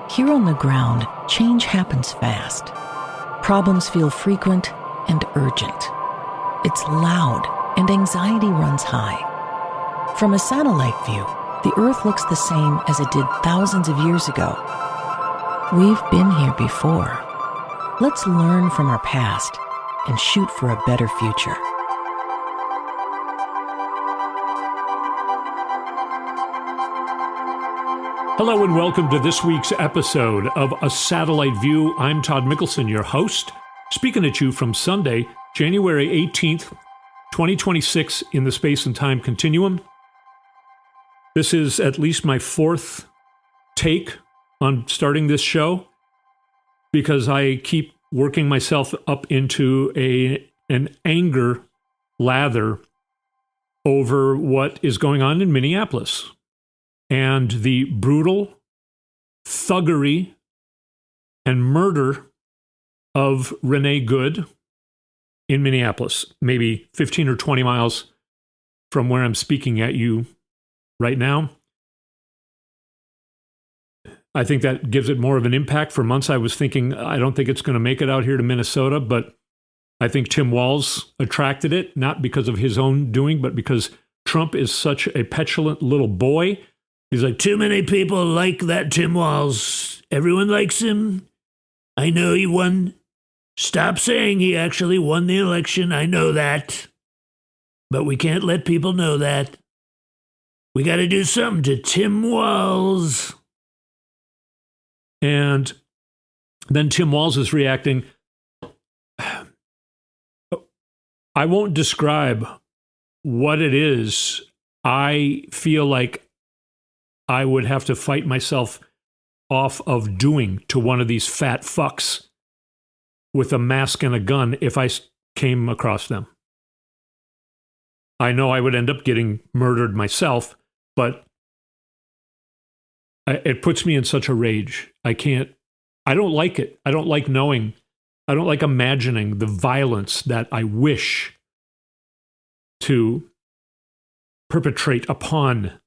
Here on the ground, change happens fast. Problems feel frequent and urgent. It's loud and anxiety runs high. From a satellite view, the Earth looks the same as it did thousands of years ago. We've been here before. Let's learn from our past and shoot for a better future. Hello and welcome to this week's episode of A Satellite View. I'm Todd Mikkelson, your host, speaking at you from Sunday, January 18th, 2026 in the space and time continuum. This is at least my fourth take on starting this show because I keep working myself up into an anger lather over what is going on in Minneapolis and the brutal thuggery and murder of Renee Good in Minneapolis, maybe 15 or 20 miles from where I'm speaking at you right now. I think that gives it more of an impact. For months I was thinking, I don't think it's going to make it out here to Minnesota, but I think Tim Walz attracted it, not because of his own doing, but because Trump is such a petulant little boy. He's like, too many people like that Tim Walz. Everyone likes him. I know he won. Stop saying he actually won the election. I know that. But we can't let people know that. We got to do something to Tim Walz. And then Tim Walz is reacting. I won't describe what it is. I feel like I would have to fight myself off of doing to one of these fat fucks with a mask and a gun if I came across them. I know I would end up getting murdered myself, but it puts me in such a rage. I don't like it. I don't like knowing. I don't like imagining the violence that I wish to perpetrate upon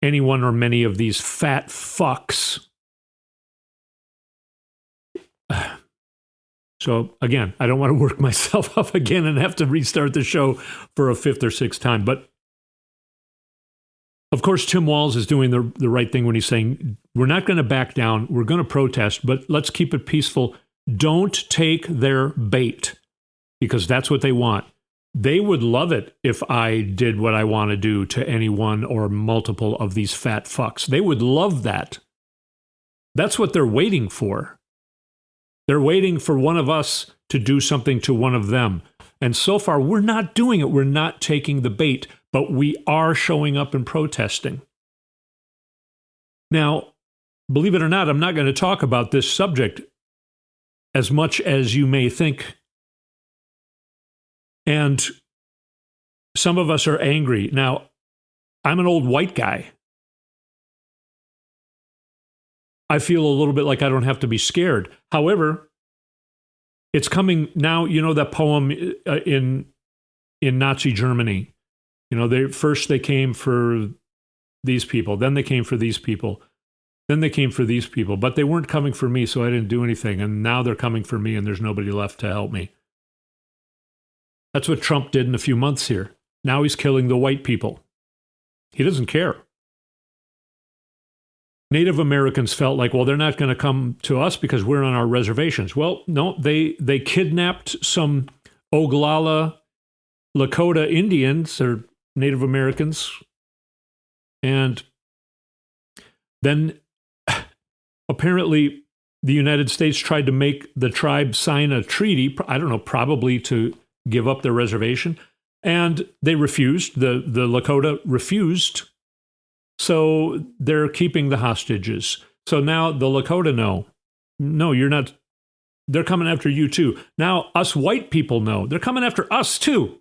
anyone or many of these fat fucks. So again, I don't want to work myself up again and have to restart the show for a fifth or sixth time. But of course, Tim Walz is doing the right thing when he's saying, we're not going to back down. We're going to protest, but let's keep it peaceful. Don't take their bait, because that's what they want. They would love it if I did what I want to do to any one or multiple of these fat fucks. They would love that. That's what they're waiting for. They're waiting for one of us to do something to one of them. And so far, we're not doing it. We're not taking the bait, but we are showing up and protesting. Now, believe it or not, I'm not going to talk about this subject as much as you may think. And some of us are angry. Now, I'm an old white guy. I feel a little bit like I don't have to be scared. However, it's coming now. You know that poem in Nazi Germany? You know, they came for these people, then they came for these people, then they came for these people, but they weren't coming for me, so I didn't do anything. And now they're coming for me, and there's nobody left to help me. That's what Trump did in a few months here. Now he's killing the white people. He doesn't care. Native Americans felt like, well, they're not going to come to us because we're on our reservations. Well, no, they kidnapped some Oglala Lakota Indians or Native Americans. And then apparently the United States tried to make the tribe sign a treaty, I don't know, probably to give up their reservation. And they refused. The Lakota refused. So they're keeping the hostages. So now the Lakota know, no, you're not. They're coming after you too. Now us white people know they're coming after us too.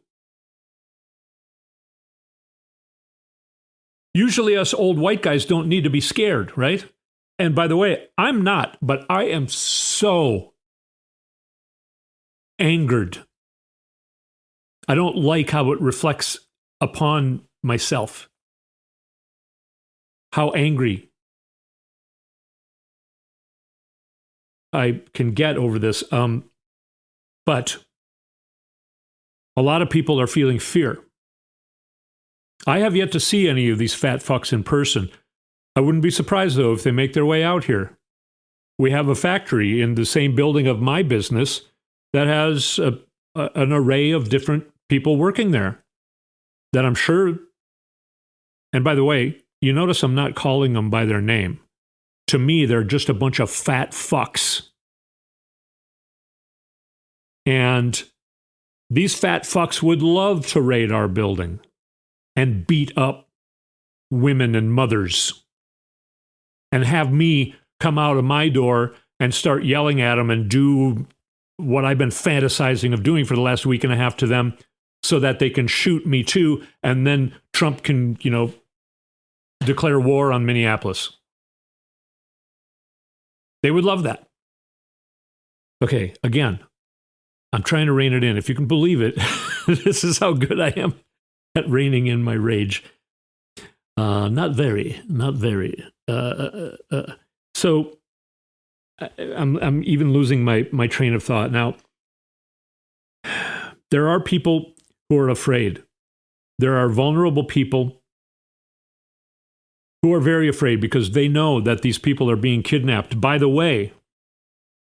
Usually us old white guys don't need to be scared, right? And by the way, I'm not, but I am so angered. I don't like how it reflects upon myself. How angry I can get over this. But a lot of people are feeling fear. I have yet to see any of these fat fucks in person. I wouldn't be surprised, though, if they make their way out here. We have a factory in the same building of my business that has an array of different people working there that I'm sure. And by the way, you notice I'm not calling them by their name. To me, they're just a bunch of fat fucks. And these fat fucks would love to raid our building and beat up women and mothers and have me come out of my door and start yelling at them and do what I've been fantasizing of doing for the last week and a half to them so that they can shoot me too. And then Trump can, declare war on Minneapolis. They would love that. Okay, again, I'm trying to rein it in. If you can believe it, this is how good I am at reining in my rage. Not very. So I'm even losing my train of thought. Now, there are people who are afraid. There are vulnerable people who are very afraid because they know that these people are being kidnapped. By the way,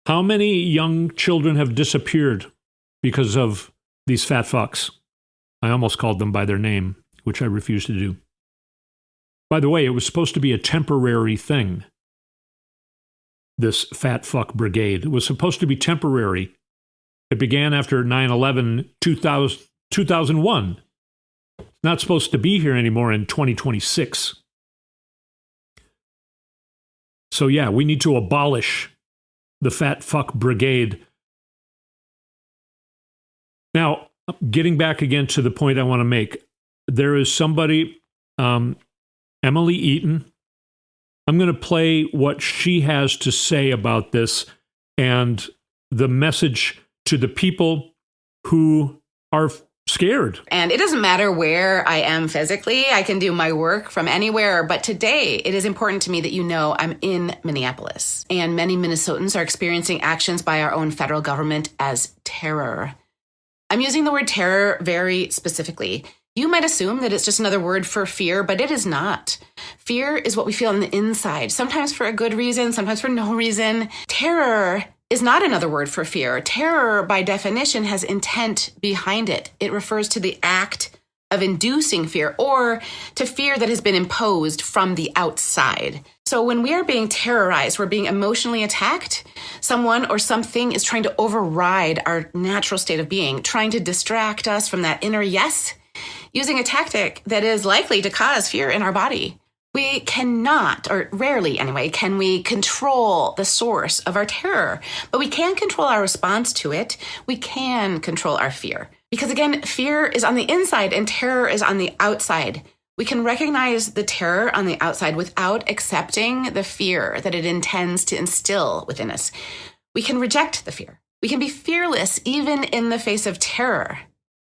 how many young children have disappeared because of these fat fucks? I almost called them by their name, which I refuse to do. By the way, it was supposed to be a temporary thing. This fat fuck brigade. It was supposed to be temporary. It began after 9/11, 2001. It's not supposed to be here anymore in 2026. So yeah, we need to abolish the fat fuck brigade. Now, getting back again to the point I want to make, there is somebody, Emily Eaton. I'm going to play what she has to say about this and the message to the people who are scared. And it doesn't matter where I am physically. I can do my work from anywhere. But today, it is important to me that you know I'm in Minneapolis. And many Minnesotans are experiencing actions by our own federal government as terror. I'm using the word terror very specifically. You might assume that it's just another word for fear, but it is not. Fear is what we feel on the inside, sometimes for a good reason, sometimes for no reason. Terror is not another word for fear. Terror, by definition, has intent behind it. It refers to the act of inducing fear or to fear that has been imposed from the outside. So when we are being terrorized, we're being emotionally attacked. Someone or something is trying to override our natural state of being, trying to distract us from that inner yes, using a tactic that is likely to cause fear in our body. We cannot, or rarely anyway, can we control the source of our terror, but we can control our response to it. We can control our fear. Because again, fear is on the inside and terror is on the outside. We can recognize the terror on the outside without accepting the fear that it intends to instill within us. We can reject the fear. We can be fearless even in the face of terror.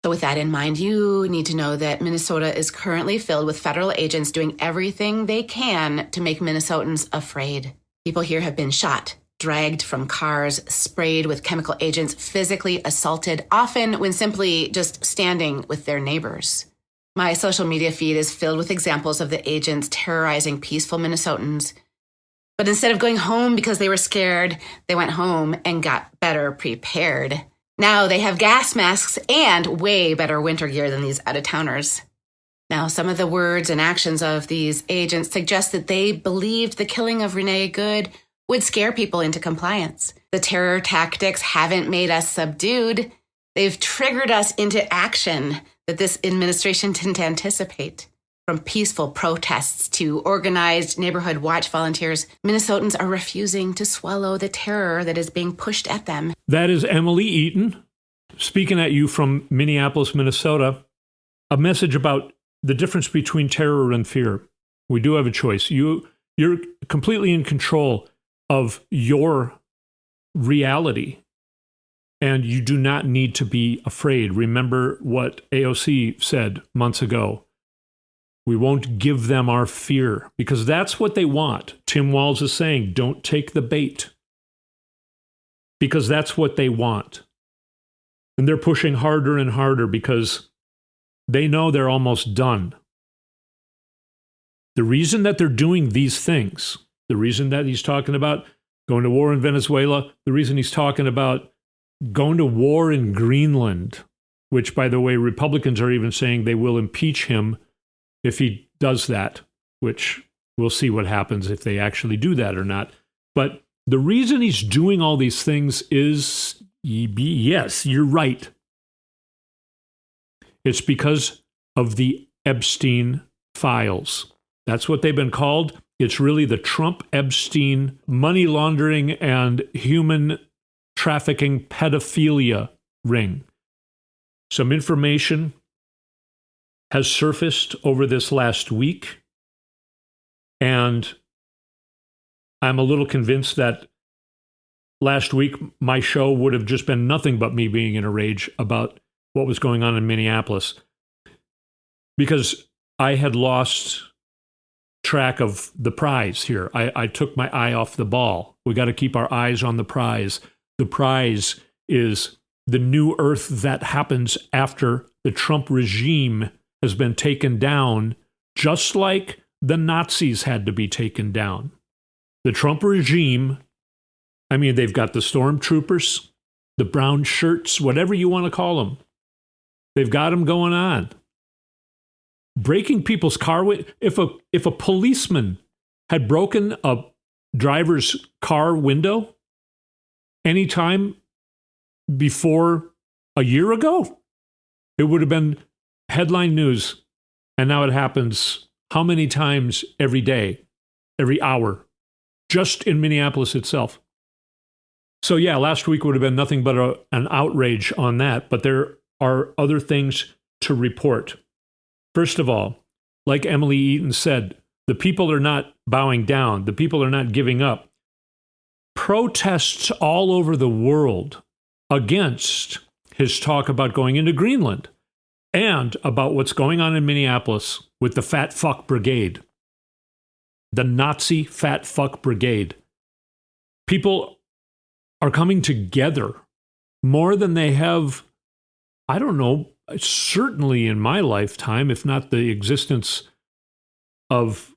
So with that in mind, you need to know that Minnesota is currently filled with federal agents doing everything they can to make Minnesotans afraid. People here have been shot, dragged from cars, sprayed with chemical agents, physically assaulted, often when simply just standing with their neighbors. My social media feed is filled with examples of the agents terrorizing peaceful Minnesotans. But instead of going home because they were scared, they went home and got better prepared. Now they have gas masks and way better winter gear than these out-of-towners. Now, some of the words and actions of these agents suggest that they believed the killing of Renee Good would scare people into compliance. The terror tactics haven't made us subdued. They've triggered us into action that this administration didn't anticipate. From peaceful protests to organized neighborhood watch volunteers, Minnesotans are refusing to swallow the terror that is being pushed at them. That is Emily Eaton speaking at you from Minneapolis, Minnesota. A message about the difference between terror and fear. We do have a choice. You're completely in control of your reality, and you do not need to be afraid. Remember what AOC said months ago. We won't give them our fear because that's what they want. Tim Walz is saying, don't take the bait. because that's what they want. And they're pushing harder and harder because they know they're almost done. The reason that they're doing these things, the reason that he's talking about going to war in Venezuela, the reason he's talking about going to war in Greenland, which, by the way, Republicans are even saying they will impeach him if he does that, which we'll see what happens if they actually do that or not. But the reason he's doing all these things is, yes, you're right. It's because of the Epstein files. That's what they've been called. It's really the Trump-Epstein money laundering and human trafficking pedophilia ring. Some information has surfaced over this last week, and I'm a little convinced that last week my show would have just been nothing but me being in a rage about what was going on in Minneapolis, because I had lost track of the prize here. I took my eye off the ball. We got to keep our eyes on the prize. The prize is the new earth that happens after the Trump regime has been taken down, just like the Nazis had to be taken down. The Trump regime, I mean, they've got the stormtroopers, the brown shirts, whatever you want to call them. They've got them going on. Breaking people's car. If a policeman had broken a driver's car window anytime before a year ago, it would have been headline news. And now it happens how many times every day, every hour, just in Minneapolis itself. So yeah, last week would have been nothing but an outrage on that. But there are other things to report. First of all, like Emily Eaton said, the people are not bowing down. The people are not giving up. Protests all over the world against his talk about going into Greenland and about what's going on in Minneapolis with the Fat Fuck Brigade, the Nazi Fat Fuck Brigade. People are coming together more than they have, I don't know, certainly in my lifetime, if not the existence of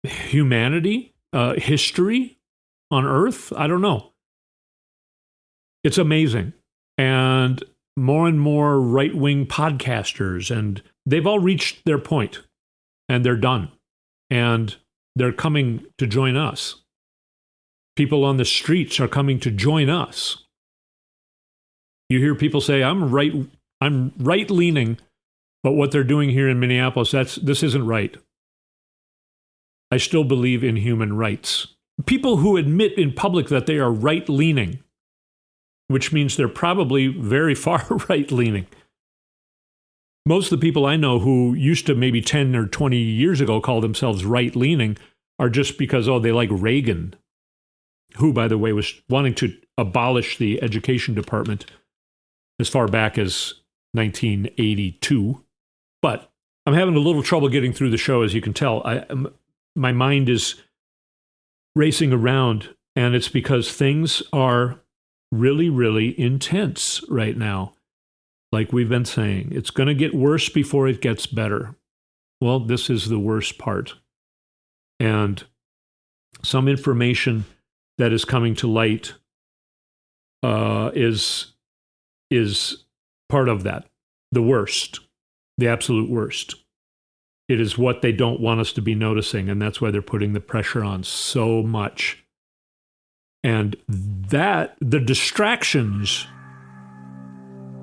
humanity, history on Earth. I don't know. It's amazing. And more right-wing podcasters, and they've all reached their point, and they're done. And they're coming to join us. People on the streets are coming to join us. You hear people say, I'm right-leaning, but what they're doing here in Minneapolis, this isn't right. I still believe in human rights. People who admit in public that they are right-leaning, which means they're probably very far right-leaning. Most of the people I know who used to maybe 10 or 20 years ago call themselves right-leaning are just because, they like Reagan, who, by the way, was wanting to abolish the education department as far back as 1982. But I'm having a little trouble getting through the show, as you can tell. My mind is racing around, and it's because things are really, really intense right now. Like we've been saying, it's going to get worse before it gets better. Well, this is the worst part. And some information that is coming to light is part of that. The worst, the absolute worst. It is what they don't want us to be noticing, and that's why they're putting the pressure on so much. And the distractions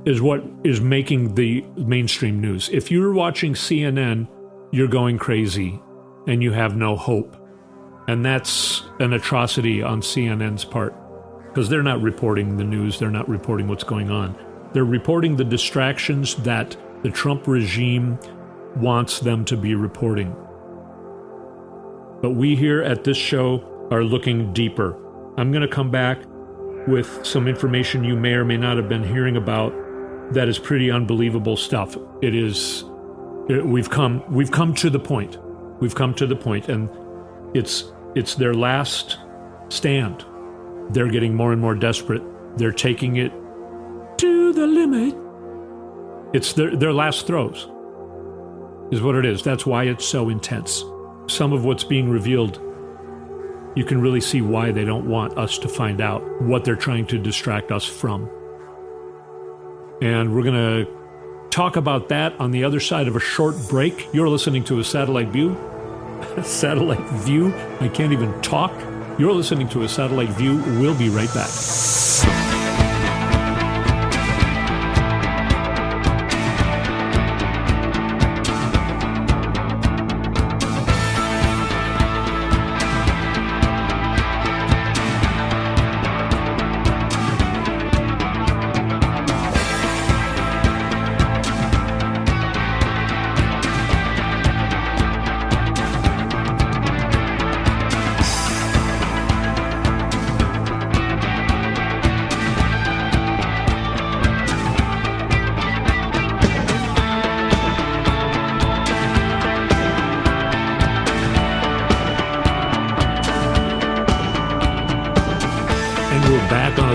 is what is making the mainstream news. If you're watching CNN, you're going crazy and you have no hope. And that's an atrocity on CNN's part, because they're not reporting the news. They're not reporting what's going on. They're reporting the distractions that the Trump regime wants them to be reporting. But we here at this show are looking deeper. I'm going to come back with some information you may or may not have been hearing about that is pretty unbelievable stuff. We've come to the point. We've come to the point, and it's their last stand. they're getting more and more desperate. They're taking it to the limit. It's their last throws, is what it is. That's why it's so intense. Some of what's being revealed, you can really see why they don't want us to find out what they're trying to distract us from. And we're going to talk about that on the other side of a short break. You're listening to a Satellite View. Satellite View? I can't even talk. You're listening to a Satellite View. We'll be right back.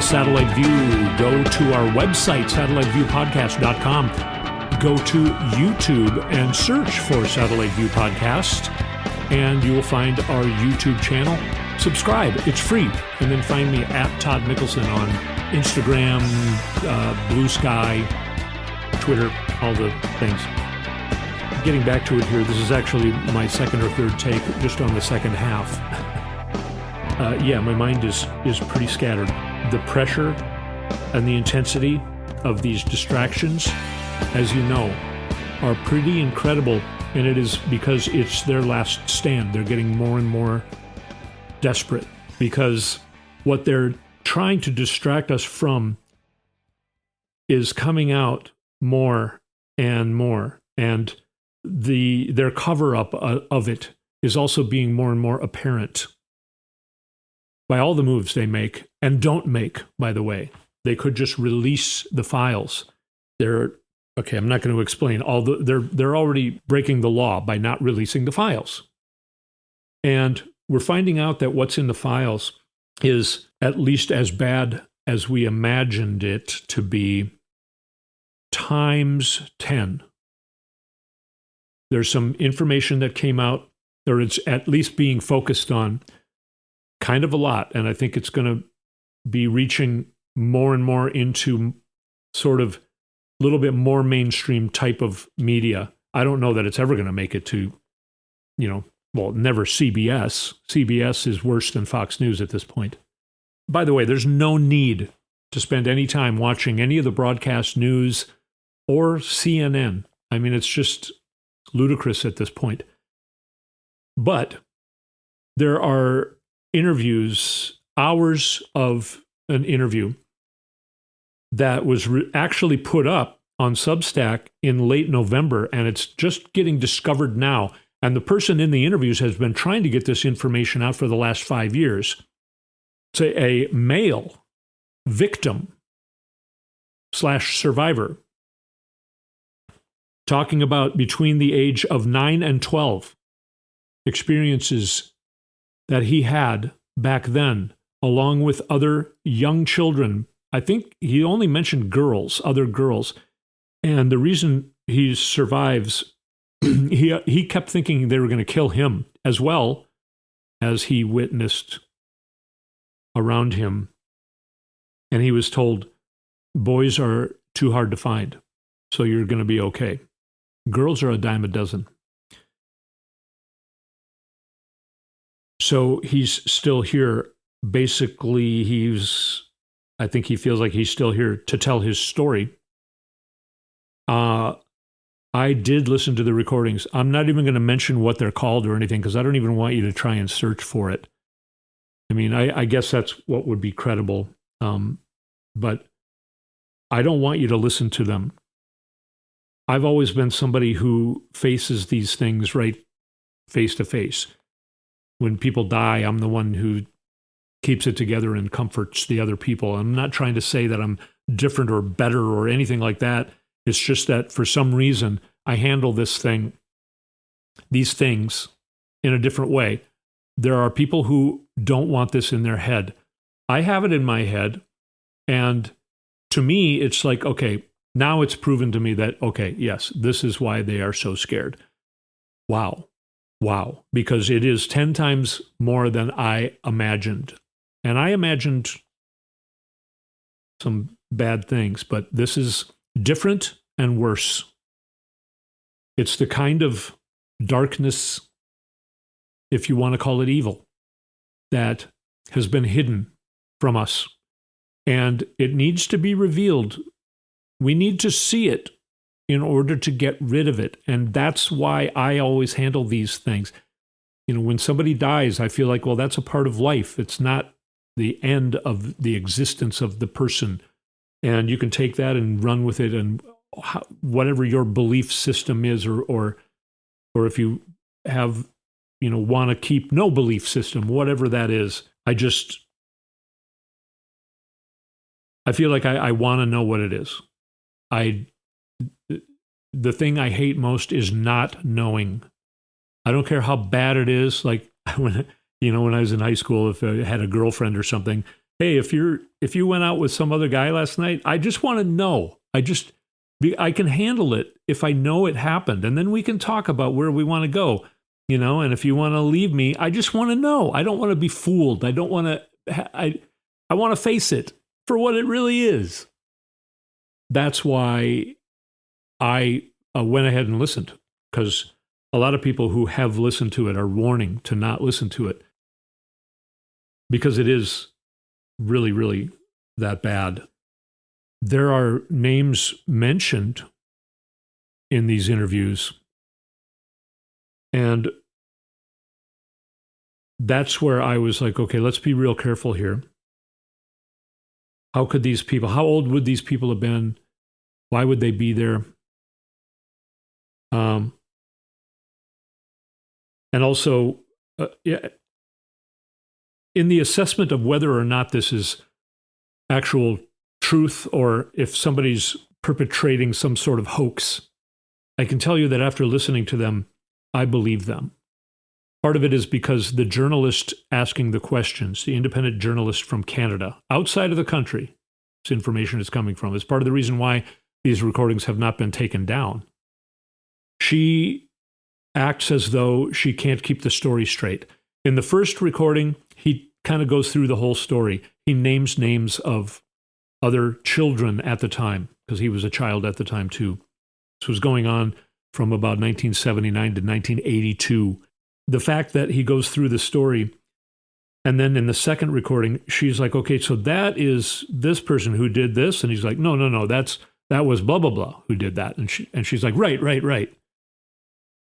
Satellite View. Go to our website, satelliteviewpodcast.com. Go to YouTube and search for Satellite View Podcast, and you will find our YouTube channel. Subscribe. It's free. And then find me at Todd Mikkelson on Instagram, Blue Sky, Twitter, all the things. Getting back to it here, this is actually my second or third take just on the second half. Yeah, my mind is pretty scattered. The pressure and the intensity of these distractions, as you know, are pretty incredible. And it is because it's their last stand. They're getting more and more desperate because what they're trying to distract us from is coming out more and more. And their cover-up of it is also being more and more apparent by all the moves they make and don't make, by the way. They could just release the files. I'm not going to explain. They're already breaking the law by not releasing the files. And we're finding out that what's in the files is at least as bad as we imagined it to be times 10. There's some information that came out, or it's at least being focused on kind of a lot, and I think it's going to be reaching more and more into sort of a little bit more mainstream type of media. I don't know that it's ever going to make it to, never CBS. CBS is worse than Fox News at this point. By the way, there's no need to spend any time watching any of the broadcast news or CNN. I mean, it's just ludicrous at this point. But there are interviews, hours of an interview that was actually put up on Substack in late November, and it's just getting discovered now. And the person in the interviews has been trying to get this information out for the last 5 years. It's a male victim / survivor talking about between the age of 9 and 12 experiences that he had back then, along with other young children. I think he only mentioned other girls. And the reason he survives, he kept thinking they were going to kill him, as well as he witnessed around him. And he was told, boys are too hard to find, so you're going to be okay. Girls are a dime a dozen. So he's still here. Basically, I think he feels like he's still here to tell his story. I did listen to the recordings. I'm not even going to mention what they're called or anything because I don't even want you to try and search for it. I mean, I guess that's what would be credible. But I don't want you to listen to them. I've always been somebody who faces these things right face to face. When people die, I'm the one who keeps it together and comforts the other people. I'm not trying to say that I'm different or better or anything like that. It's just that for some reason, I handle these things in a different way. There are people who don't want this in their head. I have it in my head. And to me, it's like, okay, now it's proven to me that, okay, yes, this is why they are so scared. Wow. Wow. Because it is 10 times more than I imagined. And I imagined some bad things, but this is different and worse. It's the kind of darkness, if you want to call it evil, that has been hidden from us. And it needs to be revealed. We need to see it in order to get rid of it. And that's why I always handle these things. You know, when somebody dies, I feel like, well, that's a part of life. It's not the end of the existence of the person. And you can take that and run with it, and whatever your belief system is, or if you have, you know, want to keep no belief system, whatever that is, I feel like I want to know what it is. The thing I hate most is not knowing. I don't care how bad it is. Like when I was in high school, if I had a girlfriend or something, hey, if you went out with some other guy last night, I just want to know. I can handle it if I know it happened, and then we can talk about where we want to go, you know. And if you want to leave me, I just want to know. I don't want to be fooled. I don't want to. I want to face it for what it really is. That's why I went ahead and listened, because a lot of people who have listened to it are warning to not listen to it, because it is really, really that bad. There are names mentioned in these interviews, and that's where I was like, okay, let's be real careful here. How old would these people have been? Why would they be there? And also, in the assessment of whether or not this is actual truth, or if somebody's perpetrating some sort of hoax, I can tell you that after listening to them, I believe them. Part of it is because the journalist asking the questions, the independent journalist from Canada, outside of the country, this information is coming from, is part of the reason why these recordings have not been taken down. She acts as though she can't keep the story straight. In the first recording, he kind of goes through the whole story. He names names of other children at the time, because he was a child at the time too. This was going on from about 1979 to 1982. The fact that he goes through the story, and then in the second recording, she's like, okay, so that is this person who did this. And he's like, no, that was blah, blah, blah who did that. And she's like, right.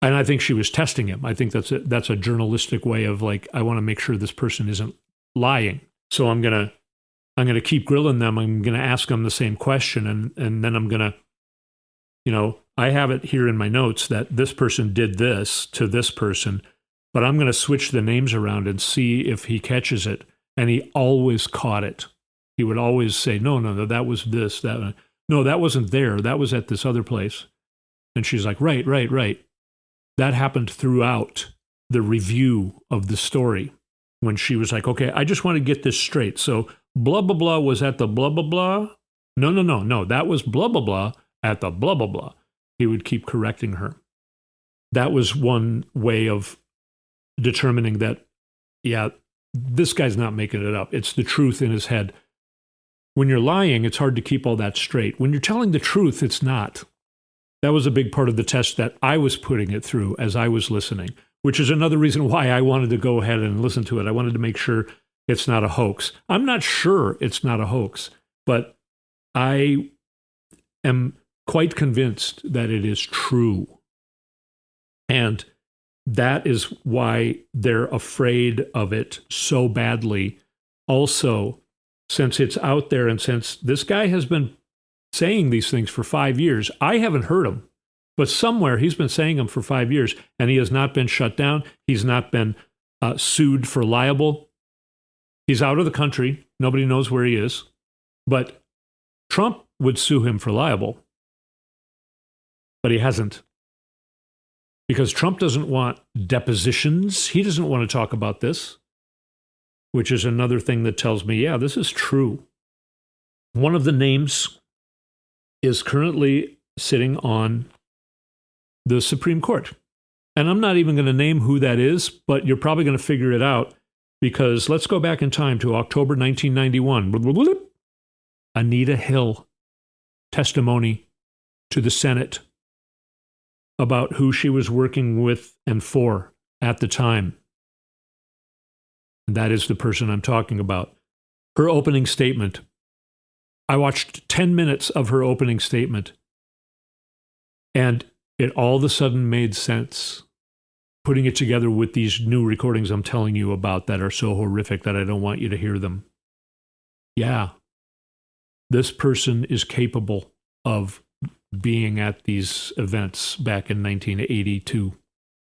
And I think she was testing him. I think that's a journalistic way of like, I want to make sure this person isn't lying. So I'm going to keep grilling them. I'm going to ask them the same question. And then I'm going to, you know, I have it here in my notes that this person did this to this person, but I'm going to switch the names around and see if he catches it. And he always caught it. He would always say, no, that was this, that. No, that wasn't there. That was at this other place. And she's like, right. That happened throughout the review of the story, when she was like, okay, I just want to get this straight. So blah, blah, blah was at the blah, blah, blah. No, that was blah, blah, blah at the blah, blah, blah. He would keep correcting her. That was one way of determining that, yeah, this guy's not making it up. It's the truth in his head. When you're lying, it's hard to keep all that straight. When you're telling the truth, it's not. That was a big part of the test that I was putting it through as I was listening, which is another reason why I wanted to go ahead and listen to it. I wanted to make sure it's not a hoax. I'm not sure it's not a hoax, but I am quite convinced that it is true. And that is why they're afraid of it so badly. Also, since it's out there and since this guy has been saying these things for 5 years, I haven't heard him, but somewhere he's been saying them for 5 years, and he has not been shut down. He's not been sued for libel. He's out of the country. Nobody knows where he is. But Trump would sue him for libel, but he hasn't. Because Trump doesn't want depositions. He doesn't want to talk about this. which is another thing that tells me, yeah, this is true. One of the names is currently sitting on the Supreme Court. And I'm not even going to name who that is, but you're probably going to figure it out, because let's go back in time to October 1991. Anita Hill, testimony to the Senate about who she was working with and for at the time. And that is the person I'm talking about. Her opening statement. I watched 10 minutes of her opening statement, and it all of a sudden made sense. Putting it together with these new recordings I'm telling you about that are so horrific that I don't want you to hear them. Yeah, this person is capable of being at these events back in 1982,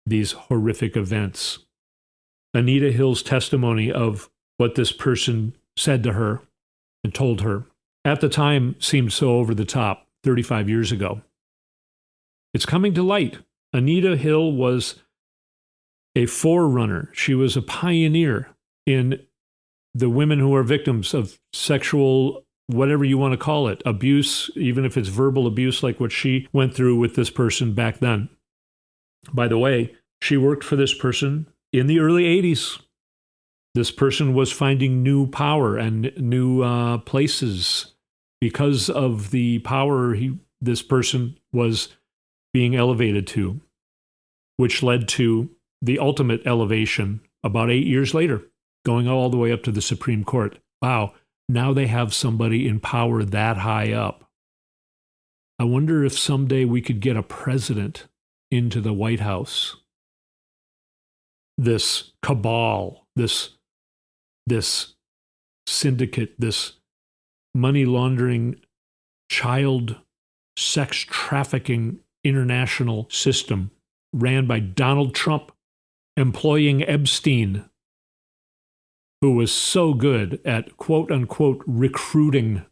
these horrific events. Anita Hill's testimony of what this person said to her and told her at the time seemed so over the top 35 years ago. It's coming to light. Anita Hill was a forerunner. She was a pioneer in the women who are victims of sexual, whatever you want to call it, abuse, even if it's verbal abuse like what she went through with this person back then. By the way, she worked for this person in the early 80s. This person was finding new power and new places because of the power this person was being elevated to, which led to the ultimate elevation about 8 years later, going all the way up to the Supreme Court. Wow, now they have somebody in power that high up. I wonder if someday we could get a president into the White House. This cabal, this syndicate, this money laundering, child sex trafficking international system ran by Donald Trump, employing Epstein, who was so good at quote-unquote recruiting.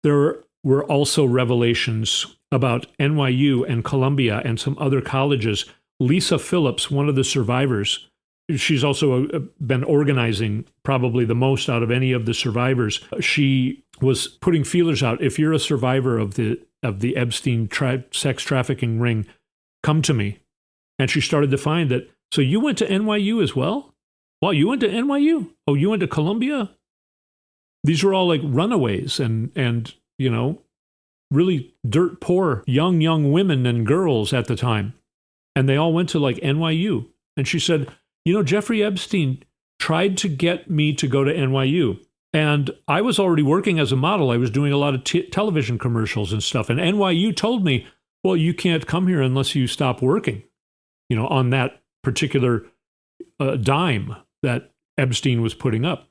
There were also revelations about NYU and Columbia and some other colleges. Lisa Phillips, one of the survivors, she's also been organizing probably the most out of any of the survivors. She was putting feelers out. If you're a survivor of the Epstein sex trafficking ring, come to me. And she started to find that, so you went to NYU as well? Wow, you went to NYU? Oh, you went to Columbia? These were all like runaways and you know, really dirt poor young women and girls at the time. And they all went to like NYU. And she said, you know, Jeffrey Epstein tried to get me to go to NYU. And I was already working as a model. I was doing a lot of television commercials and stuff. And NYU told me, well, you can't come here unless you stop working, you know, on that particular dime that Epstein was putting up.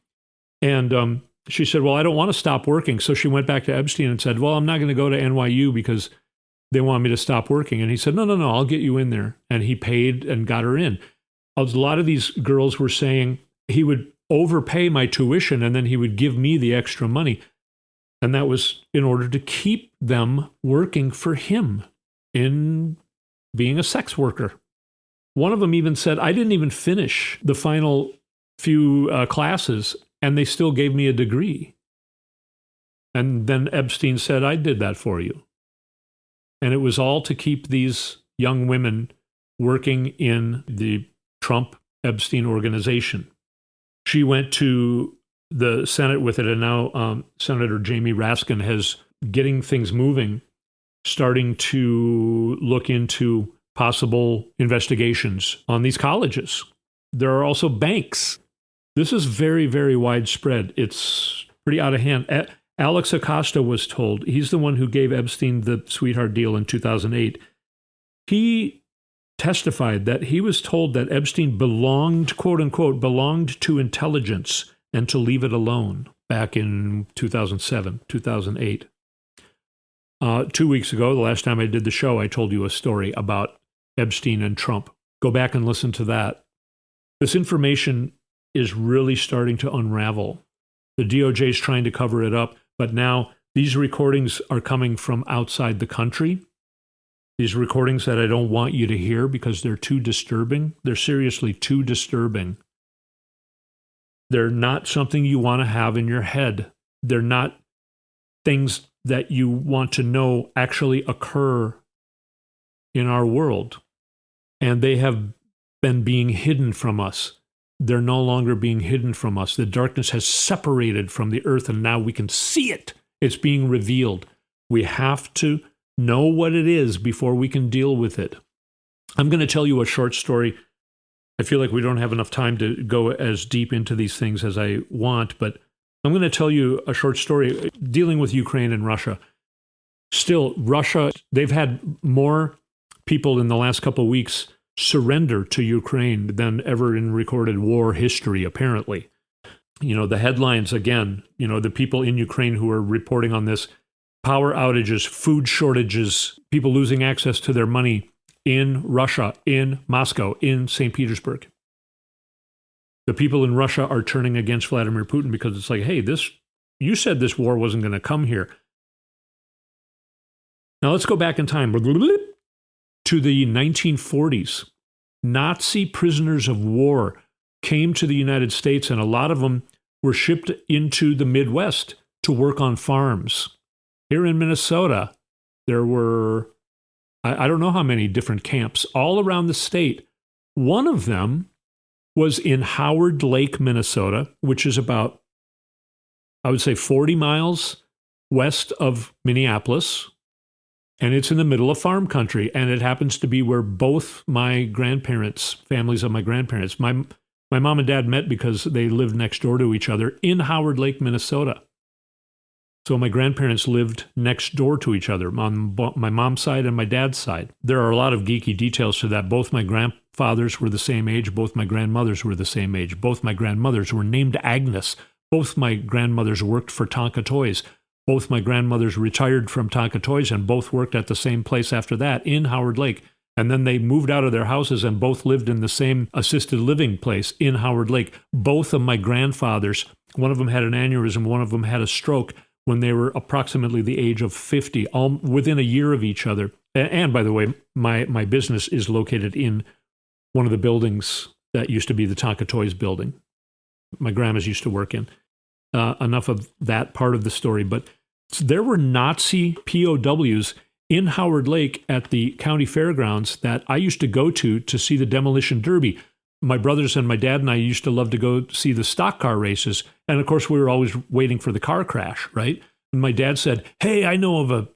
And she said, well, I don't want to stop working. So she went back to Epstein and said, well, I'm not going to go to NYU because they want me to stop working. And he said, no, I'll get you in there. And he paid and got her in. A lot of these girls were saying he would overpay my tuition and then he would give me the extra money. And that was in order to keep them working for him in being a sex worker. One of them even said, I didn't even finish the final few classes and they still gave me a degree. And then Epstein said, I did that for you. And it was all to keep these young women working in the Trump-Epstein organization. She went to the Senate with it, and now Senator Jamie Raskin has getting things moving, starting to look into possible investigations on these colleges. There are also banks. This is very, very widespread. It's pretty out of hand. Alex Acosta was told, he's the one who gave Epstein the sweetheart deal in 2008. He testified that he was told that Epstein belonged, quote unquote, belonged to intelligence and to leave it alone back in 2007, 2008. 2 weeks ago, the last time I did the show, I told you a story about Epstein and Trump. Go back and listen to that. This information is really starting to unravel. The DOJ is trying to cover it up, but now these recordings are coming from outside the country. These recordings that I don't want you to hear because they're too disturbing. They're seriously too disturbing. They're not something you want to have in your head. They're not things that you want to know actually occur in our world. And they have been being hidden from us. They're no longer being hidden from us. The darkness has separated from the earth, and now we can see it. It's being revealed. We have to know what it is before we can deal with it. I'm going to tell you a short story. I feel like we don't have enough time to go as deep into these things as I want, but I'm going to tell you a short story dealing with Ukraine and Russia. Still, Russia, they've had more people in the last couple of weeks surrender to Ukraine than ever in recorded war history, apparently. The headlines, again, the people in Ukraine who are reporting on this, power outages, food shortages, people losing access to their money in Russia, in Moscow, in St. Petersburg. The people in Russia are turning against Vladimir Putin because it's like, hey, you said this war wasn't going to come here. Now let's go back in time to the 1940s. Nazi prisoners of war came to the United States, and a lot of them were shipped into the Midwest to work on farms. Here in Minnesota, there were, I don't know how many different camps all around the state. One of them was in Howard Lake, Minnesota, which is about, I would say, 40 miles west of Minneapolis. And it's in the middle of farm country. And it happens to be where both my grandparents, families of my grandparents, my mom and dad met because they lived next door to each other in Howard Lake, Minnesota. So my grandparents lived next door to each other on my mom's side and my dad's side. There are a lot of geeky details to that. Both my grandfathers were the same age. Both my grandmothers were the same age. Both my grandmothers were named Agnes. Both my grandmothers worked for Tonka Toys. Both my grandmothers retired from Tonka Toys and both worked at the same place after that in Howard Lake. And then they moved out of their houses and both lived in the same assisted living place in Howard Lake. Both of my grandfathers, one of them had an aneurysm, one of them had a stroke when they were approximately the age of 50, all within a year of each other. And by the way, my business is located in one of the buildings that used to be the Tonka Toys building my grandmas used to work in. Enough of that part of the story. But there were Nazi POWs in Howard Lake at the county fairgrounds that I used to go to see the demolition derby. My brothers and my dad and I used to love to go see the stock car races. And of course, we were always waiting for the car crash, right? And my dad said, hey, I know of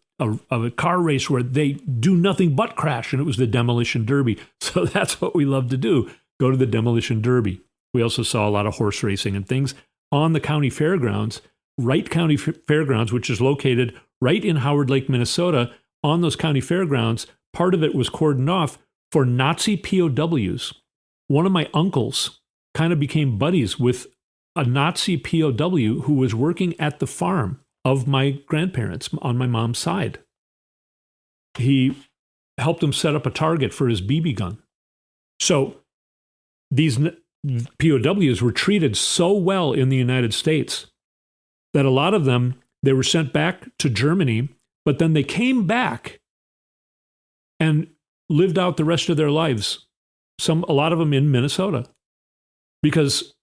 a car race where they do nothing but crash. And it was the demolition derby. So that's what we loved to do, go to the demolition derby. We also saw a lot of horse racing and things on the county fairgrounds, Wright County Fairgrounds, which is located right in Howard Lake, Minnesota. On those county fairgrounds, part of it was cordoned off for Nazi POWs. One of my uncles kind of became buddies with a Nazi POW who was working at the farm of my grandparents on my mom's side. He helped him set up a target for his BB gun. So these POWs were treated so well in the United States that a lot of them, they were sent back to Germany, but then they came back and lived out the rest of their lives. A lot of them in Minnesota, because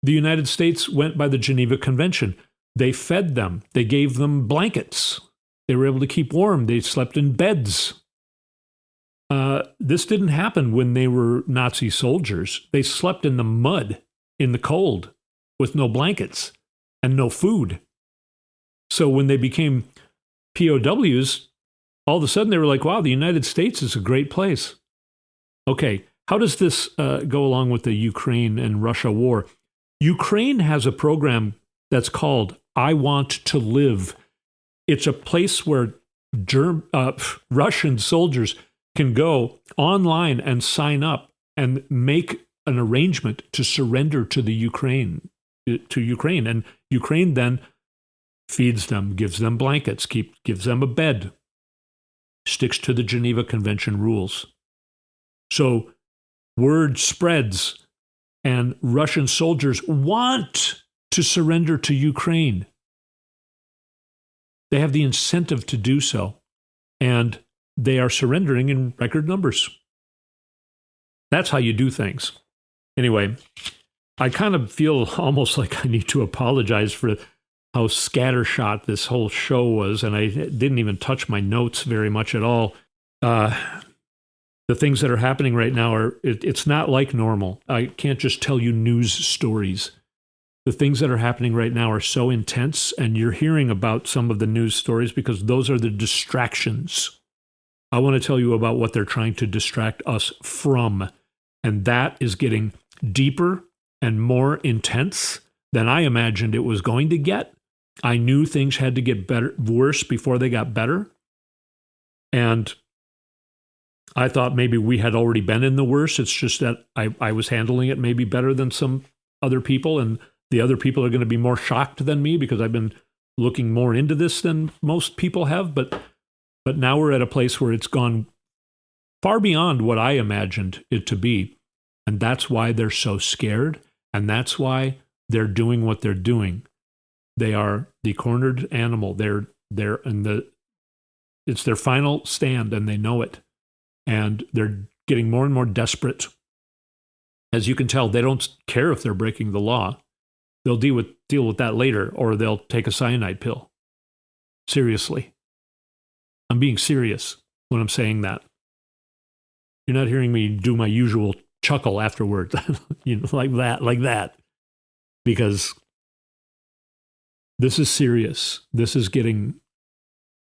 the United States went by the Geneva Convention. They fed them. They gave them blankets. They were able to keep warm. They slept in beds. This didn't happen when they were Nazi soldiers. They slept in the mud, in the cold, with no blankets and no food. So when they became POWs, all of a sudden they were like, wow, the United States is a great place. Okay, how does this go along with the Ukraine and Russia war? Ukraine has a program that's called I Want to Live. It's a place where Russian soldiers can go online and sign up and make an arrangement to surrender to the Ukraine. And Ukraine then feeds them, gives them blankets, gives them a bed, sticks to the Geneva Convention rules. So word spreads, and Russian soldiers want to surrender to Ukraine. They have the incentive to do so, and they are surrendering in record numbers. That's how you do things. Anyway, I kind of feel almost like I need to apologize for how scattershot this whole show was, and I didn't even touch my notes very much at all. The things that are happening right now it's not like normal. I can't just tell you news stories. The things that are happening right now are so intense, and you're hearing about some of the news stories because those are the distractions. I want to tell you about what they're trying to distract us from, and that is getting deeper and more intense than I imagined it was going to get. I knew things had to get worse before they got better, and I thought maybe we had already been in the worst. It's just that I was handling it maybe better than some other people, and the other people are going to be more shocked than me because I've been looking more into this than most people have. But now we're at a place where it's gone far beyond what I imagined it to be. And that's why they're so scared. And that's why they're doing what they're doing. They are the cornered animal. They're in it's their final stand, and they know it. And they're getting more and more desperate. As you can tell, they don't care if they're breaking the law. They'll deal with that later, or they'll take a cyanide pill. Seriously. I'm being serious when I'm saying that. You're not hearing me do my usual chuckle afterward, like that. Because this is serious. This is getting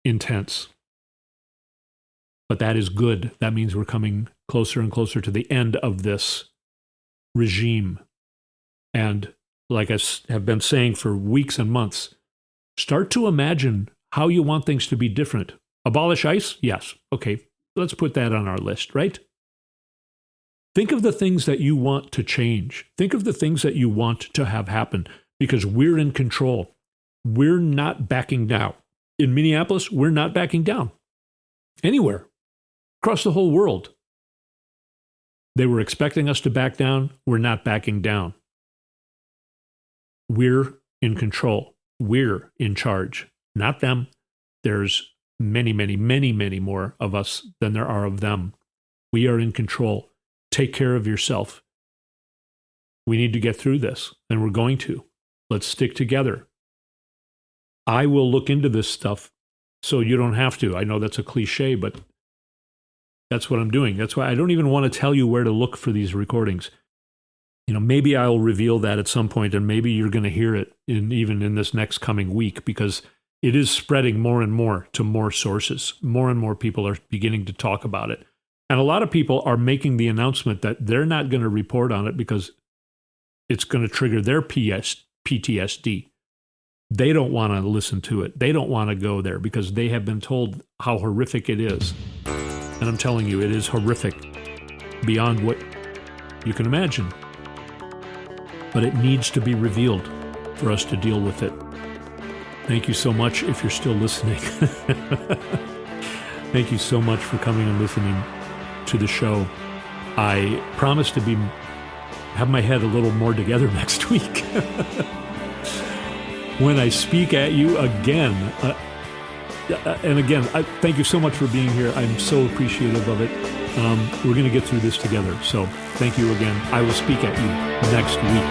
intense. But that is good. That means we're coming closer and closer to the end of this regime. And like I have been saying for weeks and months, start to imagine how you want things to be different. Abolish ICE? Yes. Okay, let's put that on our list, right? Think of the things that you want to change. Think of the things that you want to have happen, because we're in control. We're not backing down. In Minneapolis, we're not backing down. Anywhere. Across the whole world. They were expecting us to back down. We're not backing down. We're in control. We're in charge. Not them. There's many, many, many, many more of us than there are of them. We are in control. Take care of yourself. We need to get through this, and we're going to. Let's stick together. I will look into this stuff so you don't have to. I know that's a cliche, but that's what I'm doing. That's why I don't even want to tell you where to look for these recordings. Maybe I'll reveal that at some point, and maybe you're going to hear it even in this next coming week, because it is spreading more and more to more sources. More and more people are beginning to talk about it. And a lot of people are making the announcement that they're not going to report on it because it's going to trigger their PTSD. They don't want to listen to it. They don't want to go there because they have been told how horrific it is. And I'm telling you, it is horrific beyond what you can imagine. But it needs to be revealed for us to deal with it. Thank you so much if you're still listening. Thank you so much for coming and listening to the show. I promise to have my head a little more together next week. When I speak at you again. And again, thank you so much for being here. I'm so appreciative of it. We're going to get through this together. So thank you again. I will speak at you next week.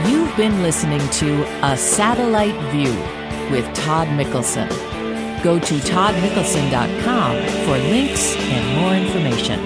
You've been listening to A Satellite View with Todd Mikkelson. Go to toddmikkelson.com for links and more information.